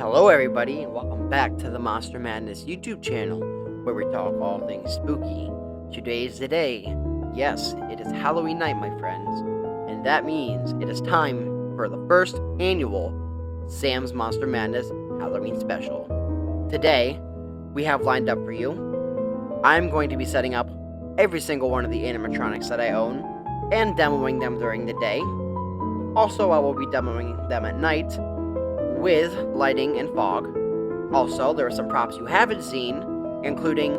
Hello everybody, and welcome back to the Monster Madness YouTube channel, where we talk all things spooky. Today's the day. Yes, it is Halloween night, my friends, and that means it is time for the first annual Sam's Monster Madness Halloween special. Today, we have lined up for you. I'm going to be setting up every single one of the animatronics that I own, and demoing them during the day. Also, I will be demoing them at night, with lighting and fog. Also, there are some props you haven't seen, including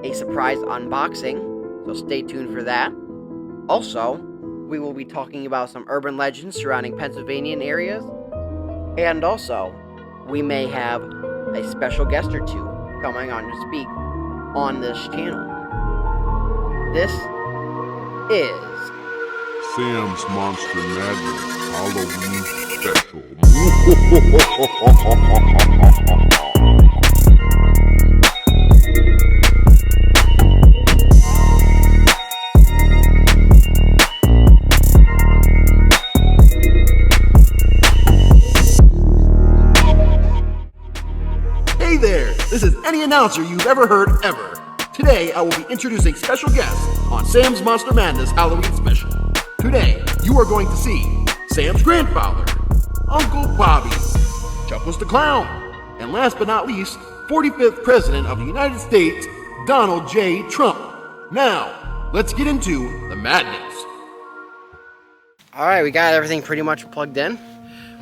a surprise unboxing, so stay tuned for that. Also, we will be talking about some urban legends surrounding Pennsylvanian areas, and also, we may have a special guest or two coming on to speak on this channel. This is Sam's Monster Madness Halloween Special. Hey there, this is any announcer you've ever heard ever. Today, I will be introducing special guests on Sam's Monster Madness Halloween Special. Today, you are going to see Sam's grandfather, Uncle Bobby, Chuckles the Clown, and last but not least, 45th President of the United States, Donald J. Trump. Now, let's get into the madness. Alright, we got everything pretty much plugged in.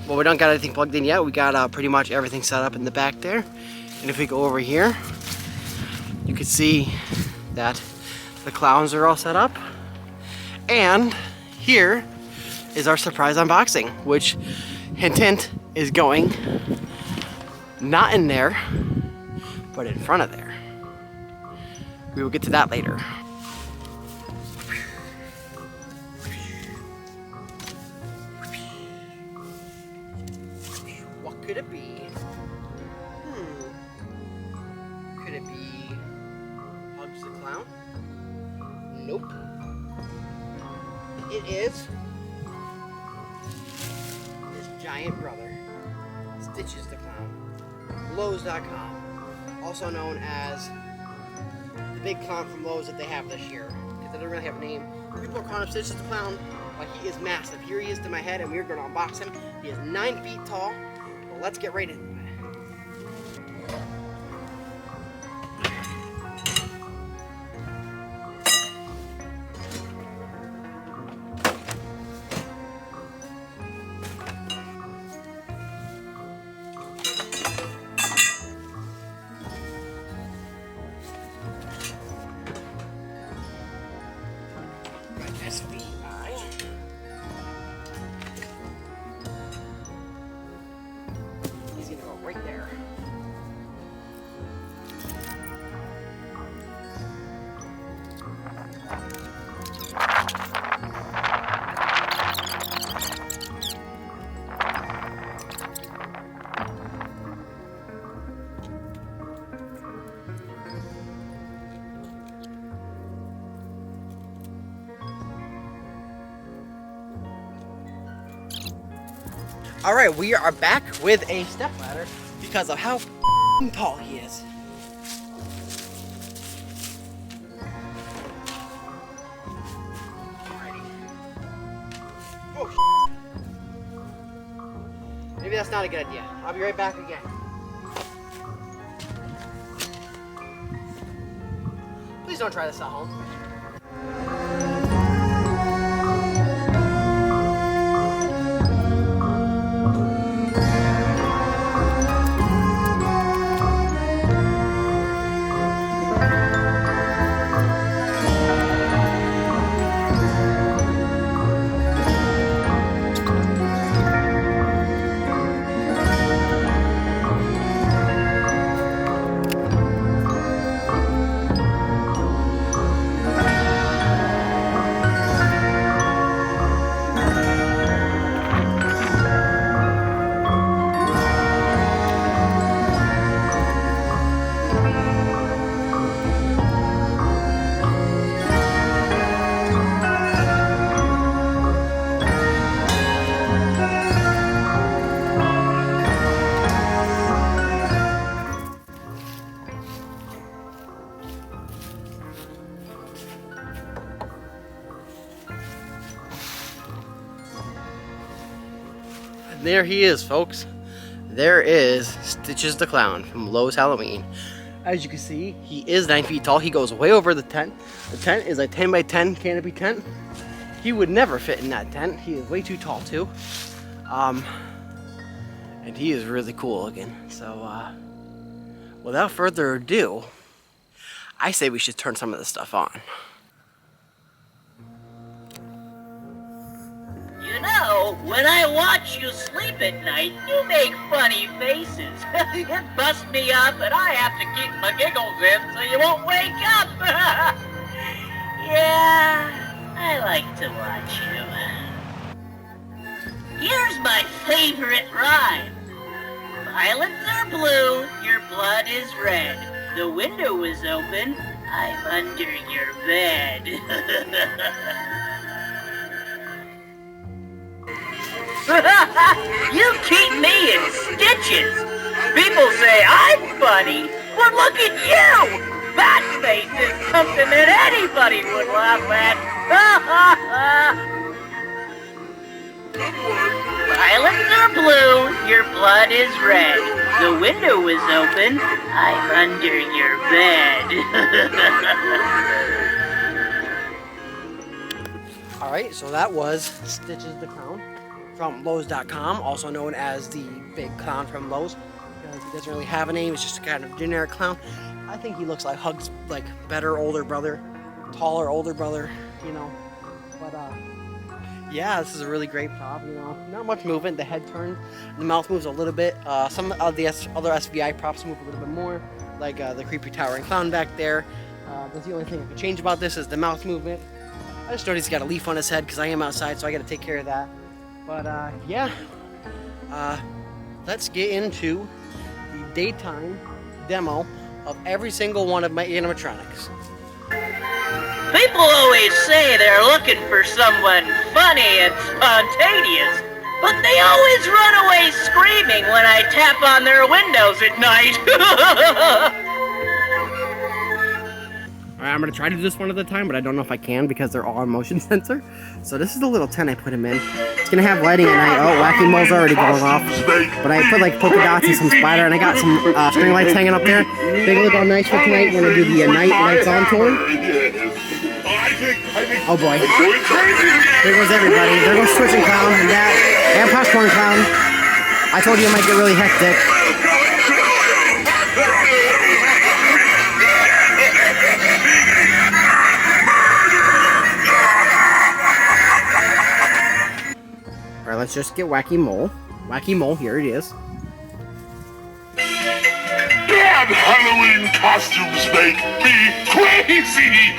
Well, we don't got anything plugged in yet. We got pretty much everything set up in the back there. And if we go over here, you can see that the clowns are all set up. And here is our surprise unboxing, which, hint hint, is going not in there, but in front of there. We will get to that later. What could it be? Could it be Hugs the Clown? Nope. It is his giant brother, Stitches the Clown. Lowe's.com, also known as the big clown from Lowe's that they have this year, because they don't really have a name. People are calling him Stitches the Clown, but he is massive. Here he is to my head, and we're going to unbox him. He is 9 feet tall. Well, let's get right into it. SVI. He's gonna go right there. Alright, we are back with a stepladder because of how tall he is. Alrighty. Oh, maybe that's not a good idea. I'll be right back again. Please don't try this at home. there he is, folks. There is Stitches the Clown from Lowe's Halloween. As you can see, he is 9 feet tall. He goes way over the tent. The tent is a 10 by 10 canopy tent. He would never fit in that tent. He is way too tall too. And he is really cool looking. So, without further ado, I say we should turn some of this stuff on. You know, when I watch you sleep at night, you make funny faces. It busts me up, and I have to keep my giggles in so you won't wake up. Yeah, I like to watch you. Here's my favorite rhyme. Violets are blue, your blood is red. The window is open, I'm under your bed. You keep me in stitches. People say I'm funny, but look at you. That face is something that anybody would laugh at. Violets are blue, your blood is red. The window is open, I'm under your bed. Alright, so that was Stitches the Clown from Lowe's.com, also known as the Big Clown from Lowe's. Because he doesn't really have a name, it's just a kind of generic clown. I think he looks like Hug's better older brother, taller older brother, you know. But yeah, this is a really great prop, you know. Not much movement, the head turns, the mouth moves a little bit. Some of the other SVI props move a little bit more, like the creepy towering clown back there. That's the only thing I could change about this is the mouth movement. I just noticed he's got a leaf on his head because I am outside, so I got to take care of that. But yeah, let's get into the daytime demo of every single one of my animatronics. People always say they're looking for someone funny and spontaneous, but they always run away screaming when I tap on their windows at night. Alright, I'm going to try to do this one at a time, but I don't know if I can because they're all on motion sensor. So this is the little tent I put him in. It's going to have lighting at night. Oh, Wacky Mole's already going off. But I put like polka dots and some splatter, and I got some string lights hanging up there. They look all nice for tonight when I do the night lights on tour. Oh boy. There goes everybody. There goes Twitching Clown and that. And Popcorn Clown. I told you it might get really hectic. Alright, let's just get Wacky Mole. Wacky Mole, here it is. Damn Halloween costumes make me crazy!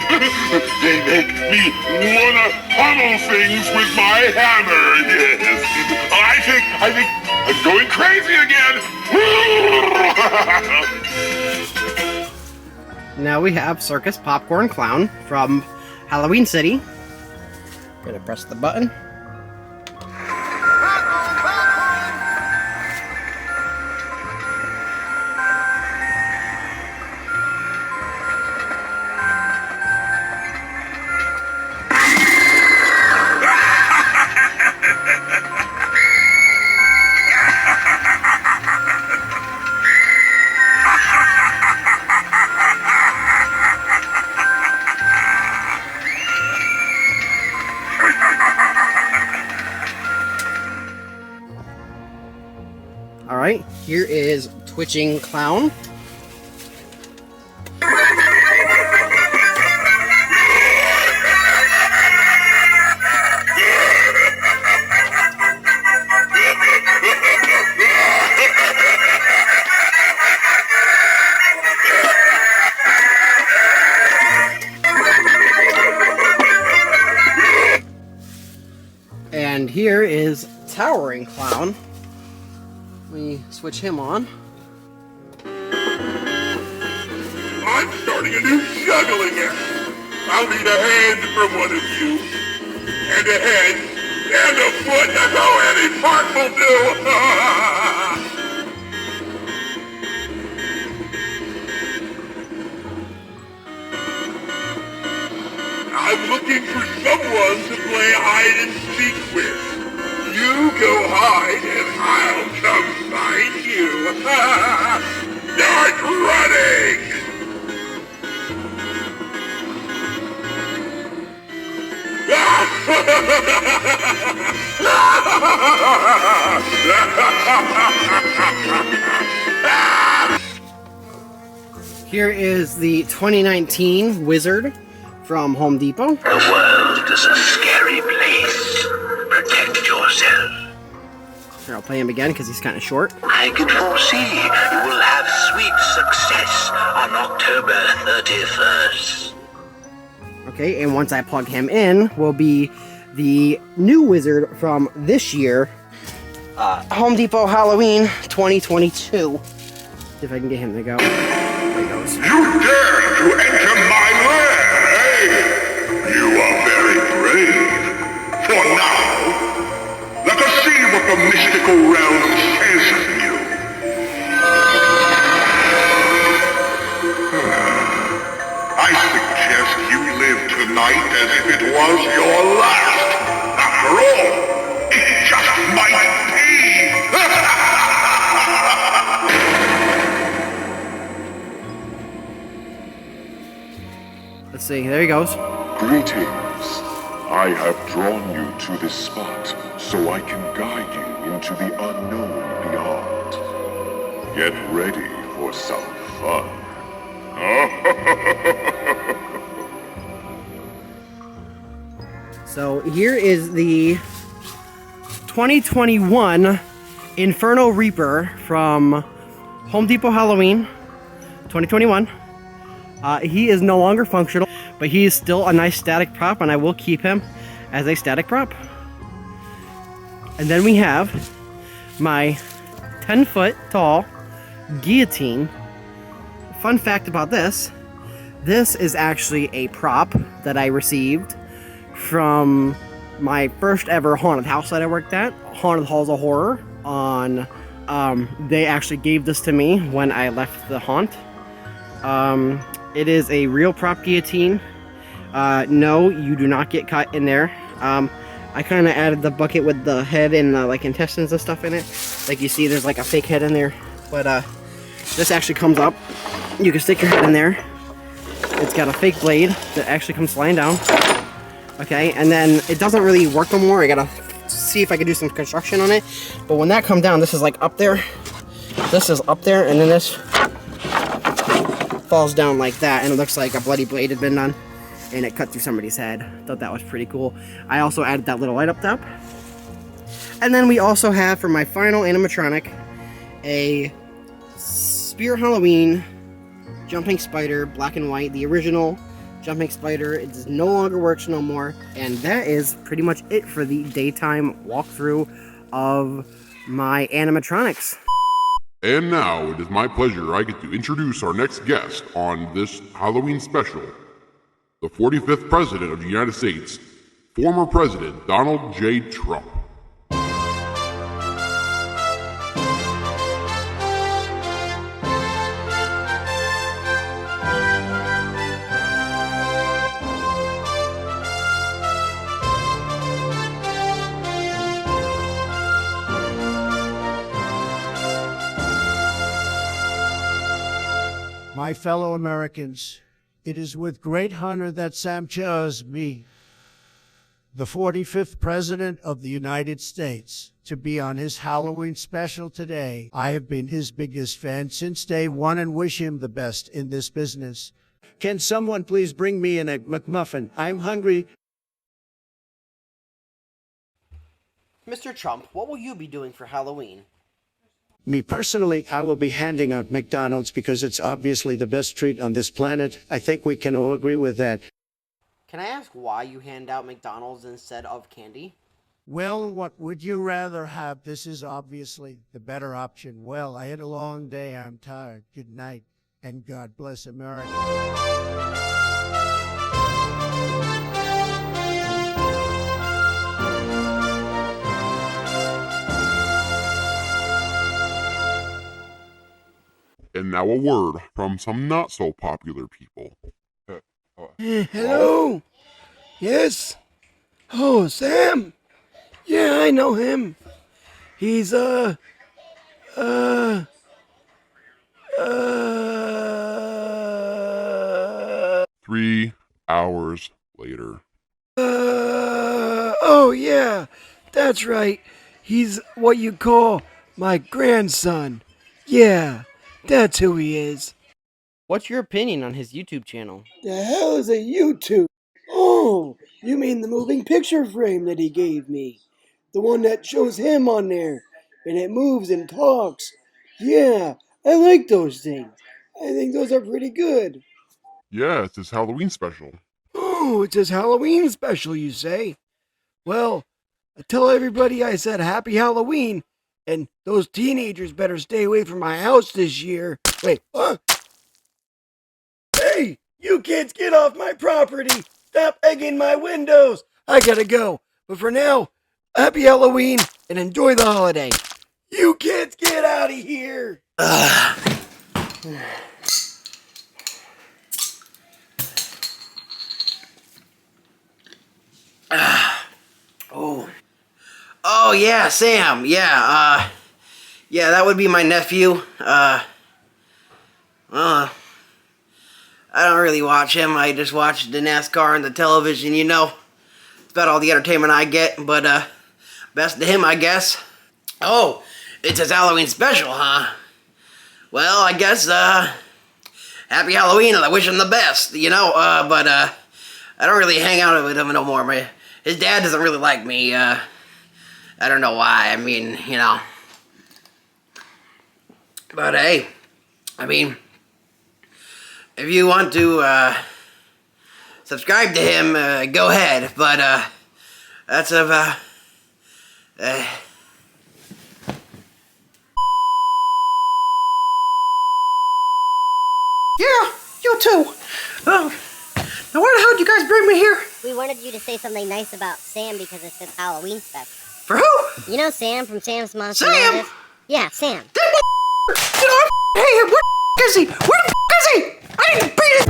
They make me wanna pummel things with my hammer, yes. I think I'm going crazy again! Now we have Circus Popcorn Clown from Halloween City. Gonna press the button. Alright, here is Twitching Clown. And here is Towering Clown. Let me switch him on. I'm starting a new juggling act. I'll need a hand from one of you. And a head. And a foot. Oh, any part will do. I'm looking for someone to play hide and seek with. You go hide and Here is the 2019 Wizard from Home Depot. The world is a scary place. Protect yourself. Here, I'll play him again because he's kind of short. I can foresee you will have sweet success on October 31st. Okay, and once I plug him in, will be the new Wizard from this year, Home Depot Halloween 2022. See if I can get him to go. There he goes. You dare to enter my lair, eh? You are very brave. For now, let us see what the mystical realm says of you. I suggest you live tonight as if it was your last. After all, it just might be. Let's see, there he goes. Greetings. I have drawn you to this spot so I can guide you into the unknown beyond. Get ready for some fun. So here is the 2021 Inferno Reaper from Home Depot Halloween 2021. He is no longer functional, but he is still a nice static prop, and I will keep him as a static prop. And then we have my 10-foot tall guillotine. Fun fact about this is actually a prop that I received from my first ever haunted house that I worked at, Haunted Halls of Horror. They actually gave this to me when I left the haunt. It is a real prop guillotine. No, you do not get cut in there. I kind of added the bucket with the head and like intestines and stuff in it. Like you see, there's like a fake head in there. But this actually comes up. You can stick your head in there. It's got a fake blade that actually comes flying down. Okay, and then it doesn't really work no more. I gotta see if I can do some construction on it. But when that comes down, this is like up there. This is up there, and then this falls down like that, and it looks like a bloody blade had been done, and it cut through somebody's head. Thought that was pretty cool. I also added that little light up top. And then we also have, for my final animatronic, a Spirit Halloween jumping spider, black and white, the original jumping spider. It no longer works no more, and that is pretty much it for the daytime walkthrough of my animatronics. And now it is my pleasure I get to introduce our next guest on this Halloween special, the 45th President of the United States, former President Donald J. Trump. My fellow Americans, it is with great honor that Sam chose me, the 45th President of the United States, to be on his Halloween special today. I have been his biggest fan since day one and wish him the best in this business. Can someone please bring me an Egg McMuffin? I'm hungry. Mr. Trump, what will you be doing for Halloween? Me personally, I will be handing out McDonald's because it's obviously the best treat on this planet. I think we can all agree with that. Can I ask why you hand out McDonald's instead of candy? Well, what would you rather have? This is obviously the better option. Well, I had a long day. I'm tired. Good night, and God bless America. And now a word from some not so popular people. Hello? Yes? Oh, Sam? Yeah, I know him. He's, 3 hours later. Oh, yeah, that's right. He's what you call my grandson. Yeah, that's who he is. What's your opinion on his YouTube channel? The hell is a YouTube? Oh, you mean the moving picture frame that he gave me? The one that shows him on there, and it moves and talks. Yeah, I like those things. I think those are pretty good. Yeah, it's his Halloween special. Oh, it's his Halloween special, you say? Well, tell everybody I said Happy Halloween, and those teenagers better stay away from my house this year. Wait, huh? Hey, you kids get off my property! Stop egging my windows! I gotta go. But for now, Happy Halloween and enjoy the holiday. You kids get out of here! Oh yeah, Sam. Yeah, that would be my nephew. I don't really watch him. I just watch the NASCAR on the television, you know. It's about all the entertainment I get, but, best to him, I guess. Oh, it's his Halloween special, huh? Well, I guess, Happy Halloween, and I wish him the best, you know, but, I don't really hang out with him no more. His dad doesn't really like me, I don't know why, I mean, you know. But, hey, I mean, if you want to, subscribe to him, go ahead, but, that's about, Yeah, you too. Now why the hell did you guys bring me here? We wanted you to say something nice about Sam because it's his Halloween special. For who? You know Sam from Sam's Monster Sam? Madness? Yeah, Sam. That you know, hey, where the is he? Where the is he? I didn't beat it.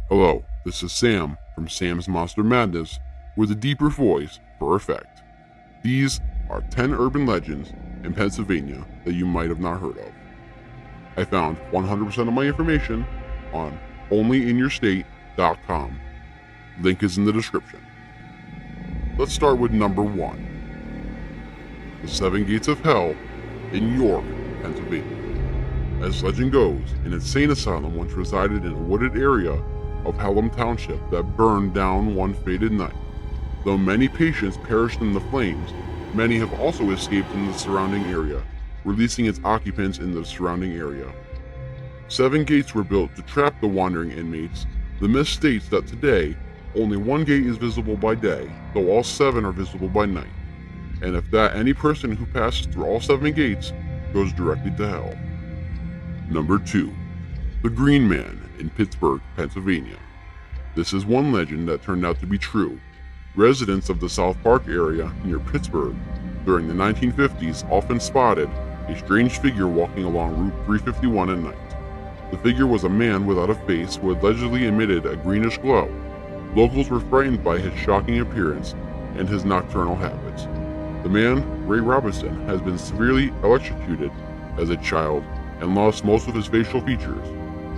Hello, this is Sam from Sam's Monster Madness with a deeper voice for effect. These are 10 urban legends in Pennsylvania that you might have not heard of. I found 100% of my information on onlyinyourstate.com. Link is in the description. Let's start with number 1. The 7 Gates of Hell in York, Pennsylvania. As legend goes, an insane asylum once resided in a wooded area of Hallam Township that burned down one fated night. Though many patients perished in the flames, many have also escaped in the surrounding area, releasing its occupants in the surrounding area. 7 gates were built to trap the wandering inmates. The myth states that today, only one gate is visible by day, though all 7 are visible by night. And if that, any person who passes through all 7 gates goes directly to hell. Number 2. The Green Man in Pittsburgh, Pennsylvania. This is one legend that turned out to be true. Residents of the South Park area near Pittsburgh during the 1950s often spotted a strange figure walking along Route 351 at night. The figure was a man without a face who allegedly emitted a greenish glow. Locals were frightened by his shocking appearance and his nocturnal habits. The man, Ray Robinson, has been severely electrocuted as a child and lost most of his facial features.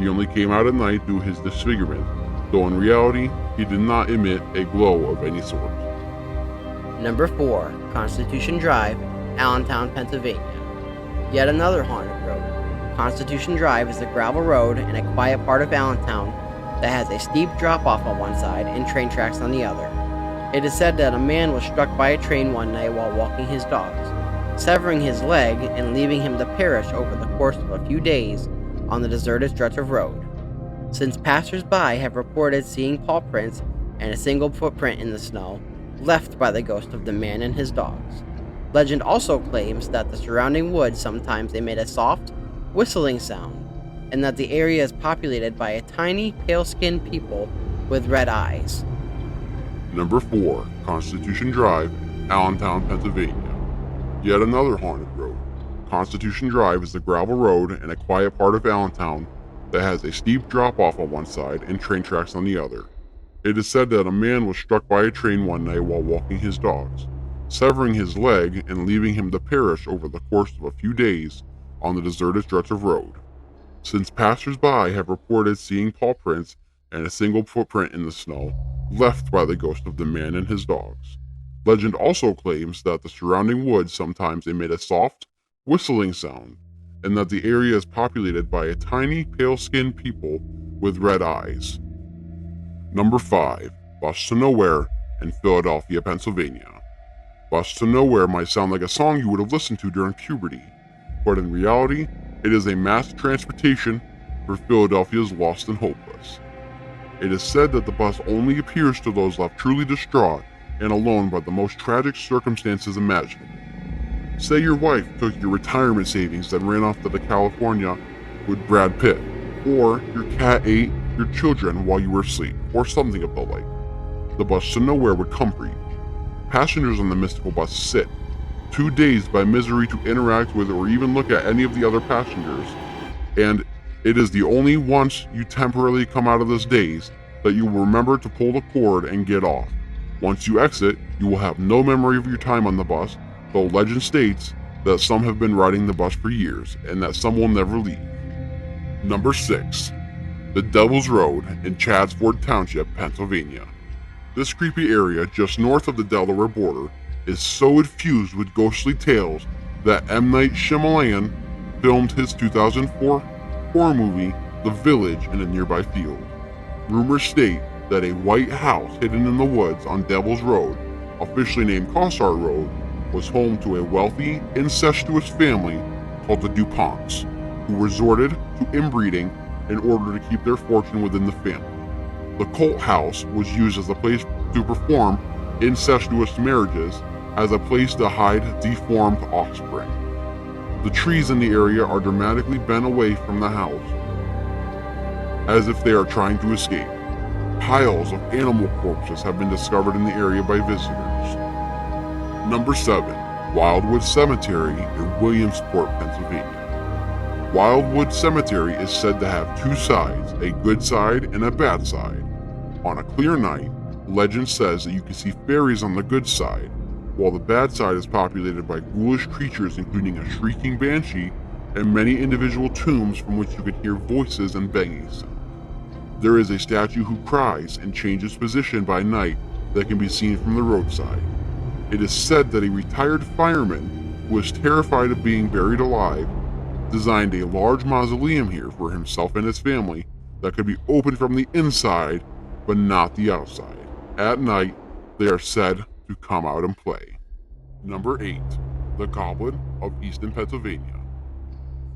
He only came out at night due to his disfigurement, though in reality, he did not emit a glow of any sort. Number 4, Constitution Drive, Allentown, Pennsylvania. Yet another haunted road. Constitution Drive is a gravel road in a quiet part of Allentown that has a steep drop-off on one side and train tracks on the other. It is said that a man was struck by a train one night while walking his dogs, severing his leg and leaving him to perish over the course of a few days on the deserted stretch of road. Since passers-by have reported seeing paw prints and a single footprint in the snow left by the ghost of the man and his dogs. Legend also claims that the surrounding woods sometimes emit a soft, whistling sound, and that the area is populated by a tiny, pale-skinned people with red eyes. Number 4, Constitution Drive, Allentown, Pennsylvania. Yet another haunted road. Constitution Drive is a gravel road in a quiet part of Allentown that has a steep drop-off on one side and train tracks on the other. It is said that a man was struck by a train one night while walking his dogs, severing his leg and leaving him to perish over the course of a few days on the deserted stretch of road. Since passers-by have reported seeing paw prints and a single footprint in the snow left by the ghost of the man and his dogs. Legend also claims that the surrounding woods sometimes emit a soft, whistling sound, and that the area is populated by a tiny, pale-skinned people with red eyes. Number 5. Bus to Nowhere in Philadelphia, Pennsylvania. Bus to Nowhere might sound like a song you would have listened to during puberty, but in reality, it is a mass transportation for Philadelphia's lost and hopeless. It is said that the bus only appears to those left truly distraught and alone by the most tragic circumstances imaginable. Say your wife took your retirement savings and ran off to California with Brad Pitt, or your cat ate your children while you were asleep, or something of the like. The bus to nowhere would come for you. Passengers on the mystical bus sit, too dazed by misery to interact with or even look at any of the other passengers, and it is the only once you temporarily come out of this daze that you will remember to pull the cord and get off. Once you exit, you will have no memory of your time on the bus, though legend states that some have been riding the bus for years and that some will never leave. Number 6. The Devil's Road in Chadsford Township, Pennsylvania. This creepy area just north of the Delaware border is so infused with ghostly tales that M. Night Shyamalan filmed his 2004 horror movie The Village in a nearby field. Rumors state that a white house hidden in the woods on Devil's Road, officially named Cossart Road, was home to a wealthy, incestuous family called the DuPonts, who resorted to inbreeding in order to keep their fortune within the family. The cult house was used as a place to perform incestuous marriages, as a place to hide deformed offspring. The trees in the area are dramatically bent away from the house, as if they are trying to escape. Piles of animal corpses have been discovered in the area by visitors. Number 7. Wildwood Cemetery in Williamsport, Pennsylvania. Wildwood Cemetery is said to have two sides, a good side and a bad side. On a clear night, legend says that you can see fairies on the good side, while the bad side is populated by ghoulish creatures including a shrieking banshee and many individual tombs from which you can hear voices and banging sound. There is a statue who cries and changes position by night that can be seen from the roadside. It is said that a retired fireman who was terrified of being buried alive designed a large mausoleum here for himself and his family that could be opened from the inside but not the outside. At night, they are said to come out and play. Number 8. The Goblin of Easton, Pennsylvania.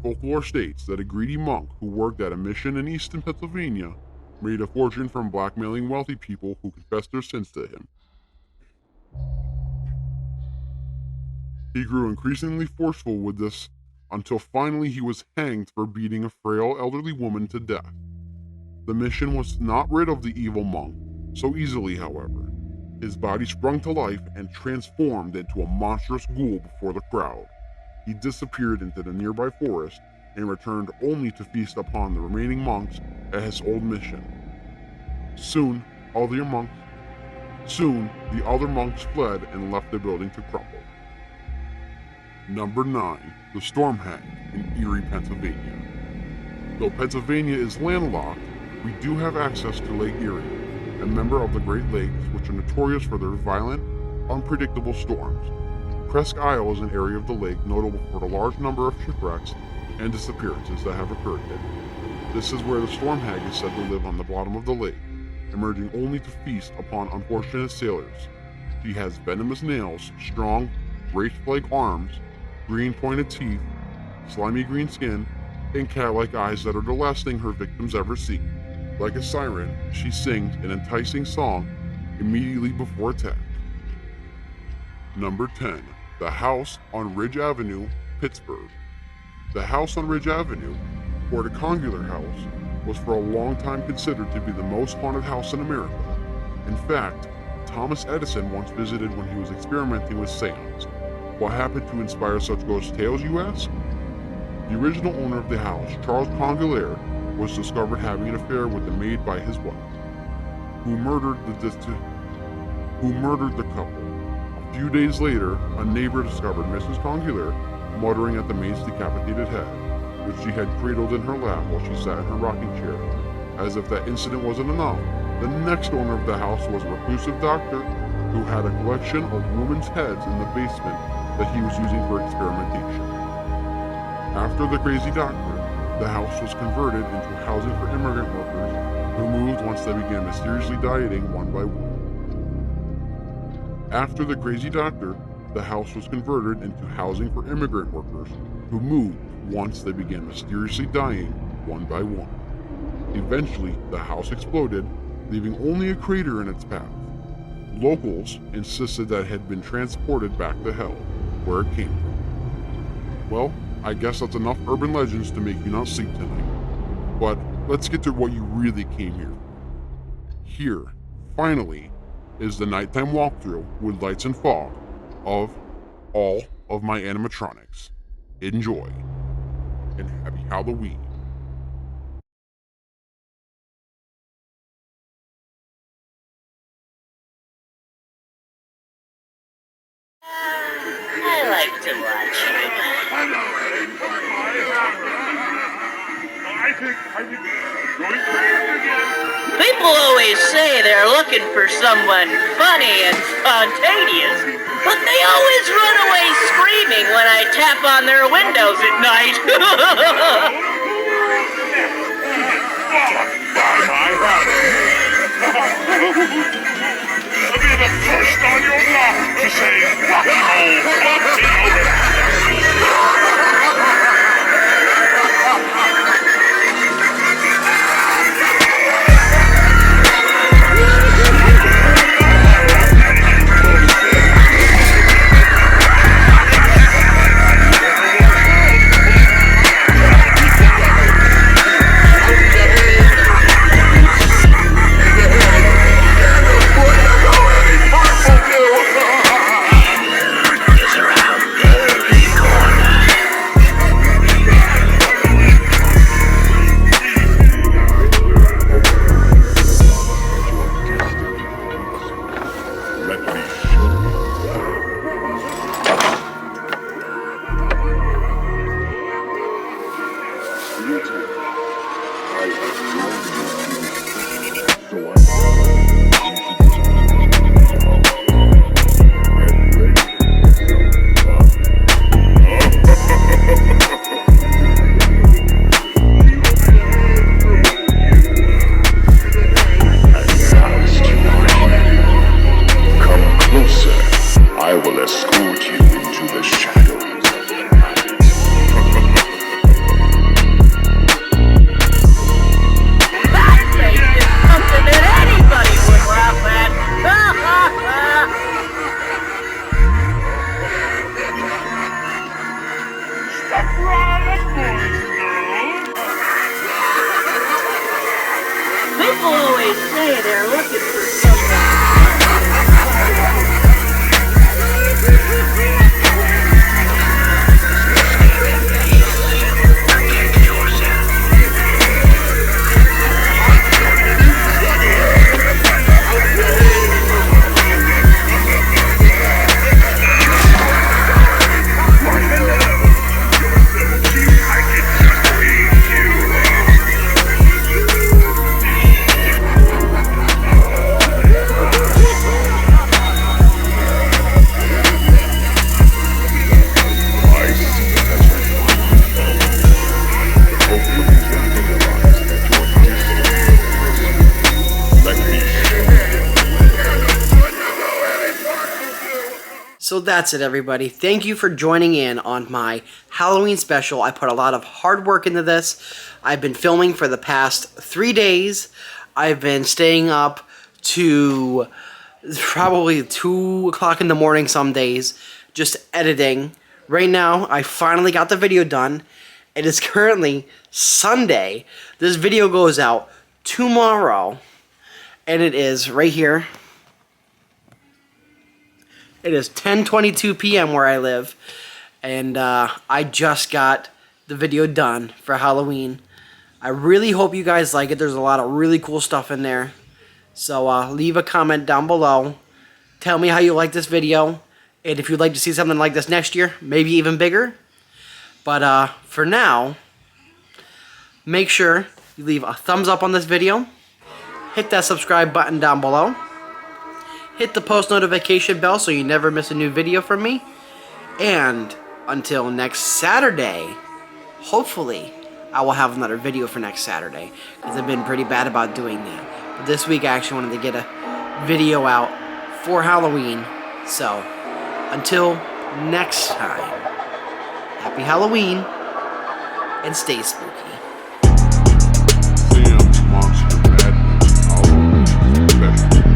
Folklore states that a greedy monk who worked at a mission in Easton, Pennsylvania made a fortune from blackmailing wealthy people who confessed their sins to him. He grew increasingly forceful with this until finally he was hanged for beating a frail elderly woman to death. The mission was not rid of the evil monk so easily, however. His body sprung to life and transformed into a monstrous ghoul before the crowd. He disappeared into the nearby forest and returned only to feast upon the remaining monks at his old mission. Soon, the other monks fled and left the building to crumble. Number 9. The Storm Hag in Erie, Pennsylvania. Though Pennsylvania is landlocked, we do have access to Lake Erie, a member of the Great Lakes, which are notorious for their violent, unpredictable storms. Presque Isle is an area of the lake notable for the large number of shipwrecks and disappearances that have occurred there. This is where the Storm Hag is said to live on the bottom of the lake, emerging only to feast upon unfortunate sailors. She has venomous nails, strong, wraith-like arms, green pointed teeth, slimy green skin, and cat-like eyes that are the last thing her victims ever see. Like a siren, she sings an enticing song immediately before attack. Number 10. The House on Ridge Avenue, Pittsburgh. The house on Ridge Avenue, or the Congular House, was for a long time considered to be the most haunted house in America. In fact, Thomas Edison once visited when he was experimenting with seance. What happened to inspire such ghost tales, you ask? The original owner of the house, Charles Congular, was discovered having an affair with the maid by his wife, who murdered the couple. A few days later, a neighbor discovered Mrs. Congular muttering at the maid's decapitated head, which she had cradled in her lap while she sat in her rocking chair. As if that incident wasn't enough, the next owner of the house was a reclusive doctor who had a collection of women's heads in the basement that he was using for experimentation. After the crazy doctor, the house was converted into housing for immigrant workers who moved once they began mysteriously dieting one by one. After the crazy doctor, the house was converted into housing for immigrant workers who moved once they began mysteriously dying one by one. Eventually, the house exploded, leaving only a crater in its path. Locals insisted that it had been transported back to hell, where it came from. Well, I guess that's enough urban legends to make you not sleep tonight. But let's get to what you really came here for. Here, finally, is the nighttime walkthrough with lights and fog of all of my animatronics. Enjoy, and happy Halloween. I like to watch you. People always say they're looking for someone funny and spontaneous, but they always run away screaming when I tap on their windows at night. I'll be the first on your block to say rock and People always say they're looking for someone. So that's it, everybody. Thank you for joining in on my Halloween special. I put a lot of hard work into this. I've been filming for the past 3 days. I've been staying up to probably 2 o'clock in the morning some days, just editing. Right now, I finally got the video done. It is currently Sunday. This video goes out tomorrow, and it is right here. It is 10:22 p.m. where I live, and I just got the video done for Halloween. I really hope you guys like it. There's a lot of really cool stuff in there. So leave a comment down below. Tell me how you like this video, and if you'd like to see something like this next year, maybe even bigger. But for now, make sure you leave a thumbs up on this video, hit that subscribe button down below, hit the post notification bell so you never miss a new video from me, and until next Saturday, hopefully I will have another video for next Saturday, because I've been pretty bad about doing that. But this week I actually wanted to get a video out for Halloween. So, until next time, happy Halloween, and stay spooky. Sam's Monster Madness Halloween Special.